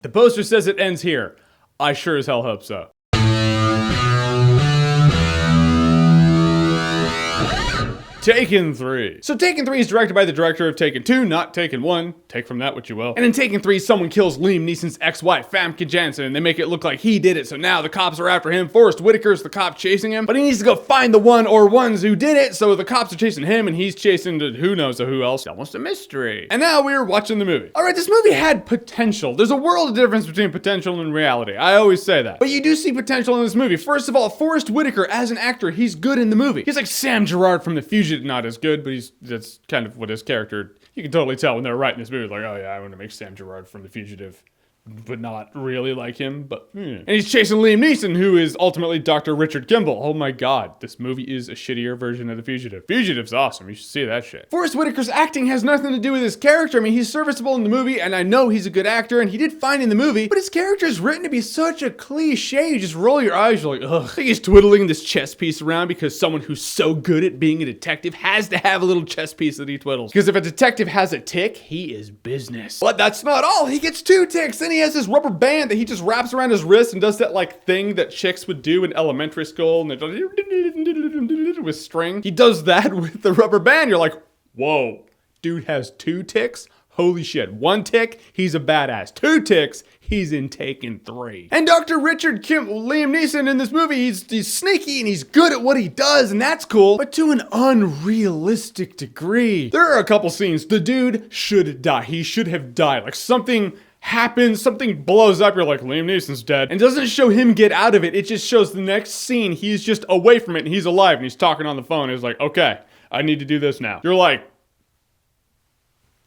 The poster says it ends here. I sure as hell hope so. Taken 3. So Taken 3 is directed by the director of Taken 2, not Taken 1. Take from that what you will. And in Taken 3, someone kills Liam Neeson's ex-wife, Famke Janssen, and they make it look like he did it, so now the cops are after him. Forrest Whitaker's the cop chasing him, but he needs to go find the one or ones who did it, so the cops are chasing him, and he's chasing who knows who else. Almost a mystery. And now we're watching the movie. Alright, this movie had potential. There's a world of difference between potential and reality. I always say that. But you do see potential in this movie. First of all, Forrest Whitaker, as an actor, he's good in the movie. He's like Sam Gerard from The Fugitive. Not as good, but that's kind of what his character, you can totally tell when they're writing this movie, like, oh yeah, I want to make Sam Gerard from The Fugitive, but not really like him, but And he's chasing Liam Neeson, who is ultimately Dr. Richard Kimball. Oh my god, this movie is a shittier version of The Fugitive. Fugitive's awesome, you should see that shit. Forrest Whitaker's acting has nothing to do with his character. I mean, he's serviceable in the movie, and I know he's a good actor, and he did fine in the movie, but his character is written to be such a cliche. You just roll your eyes, you're like, ugh. I think he's twiddling this chess piece around because someone who's so good at being a detective has to have a little chess piece that he twiddles. Because if a detective has a tick, he is business. But that's not all. He gets 2 ticks, and he has this rubber band that he just wraps around his wrist and does that like thing that chicks would do in elementary school, and they're with string. He does that with the rubber band. You're like, whoa, dude has 2 ticks? Holy shit. 1 tick, he's a badass. 2 ticks, he's in Taken 3. And Dr. Richard Liam Neeson in this movie, he's sneaky and he's good at what he does, and that's cool, but to an unrealistic degree. There are a couple scenes. The dude should die. He should have died. Like something happens, something blows up, you're like, Liam Neeson's dead. And it doesn't show him get out of it. It just shows the next scene, he's just away from it and he's alive and he's talking on the phone. He's like, okay, I need to do this now. You're like,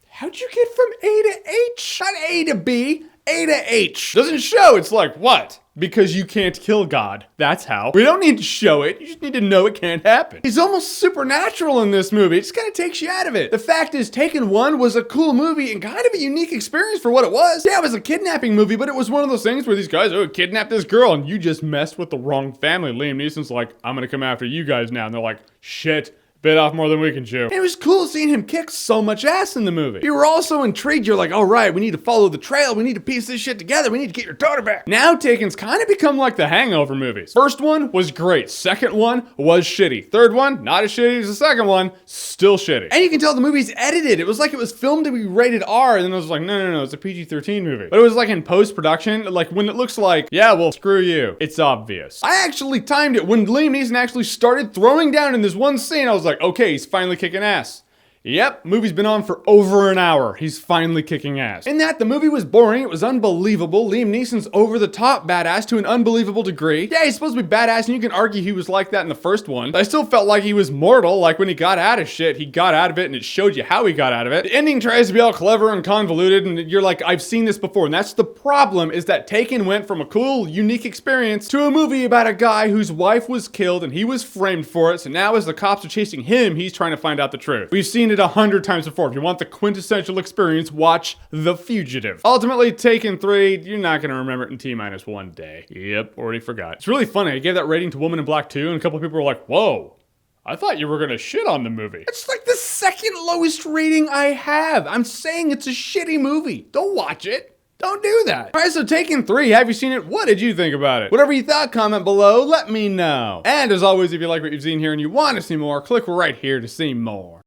how'd you get from A to H? Not A to B, A to H. Doesn't show, it's like, what? Because you can't kill God. That's how. We don't need to show it. You just need to know it can't happen. He's almost supernatural in this movie. It just kind of takes you out of it. The fact is, Taken 1 was a cool movie and kind of a unique experience for what it was. Yeah, it was a kidnapping movie, but it was one of those things where these guys, oh, kidnapped this girl and you just messed with the wrong family. Liam Neeson's like, I'm gonna come after you guys now. And they're like, shit. Bit off more than we can chew. And it was cool seeing him kick so much ass in the movie. You were also intrigued. You're like, all right, we need to follow the trail. We need to piece this shit together. We need to get your daughter back. Now Taken's kind of become like the Hangover movies. First one was great. Second one was shitty. Third one, not as shitty as the second one, still shitty. And you can tell the movie's edited. It was like it was filmed to be rated R, and then it was like, no, it's a PG-13 movie. But it was like in post-production, like when it looks like, yeah, well, screw you. It's obvious. I actually timed it. When Liam Neeson actually started throwing down in this one scene, I was like, okay, he's finally kicking ass. Yep, movie's been on for over an hour. He's finally kicking ass. In that, the movie was boring, it was unbelievable. Liam Neeson's over-the-top badass to an unbelievable degree. Yeah, he's supposed to be badass, and you can argue he was like that in the first one. But I still felt like he was mortal, like when he got out of shit, he got out of it, and it showed you how he got out of it. The ending tries to be all clever and convoluted, and you're like, I've seen this before. And that's the problem, is that Taken went from a cool, unique experience to a movie about a guy whose wife was killed, and he was framed for it, so now as the cops are chasing him, he's trying to find out the truth. We've seen it 100 times before. If you want the quintessential experience, watch The Fugitive. Ultimately, Taken 3, you're not going to remember it in T-1 day. Yep, already forgot. It's really funny. I gave that rating to Woman in Black 2, and a couple of people were like, whoa, I thought you were going to shit on the movie. It's like the second lowest rating I have. I'm saying it's a shitty movie. Don't watch it. Don't do that. All right, so Taken 3, have you seen it? What did you think about it? Whatever you thought, comment below, let me know. And as always, if you like what you've seen here and you want to see more, click right here to see more.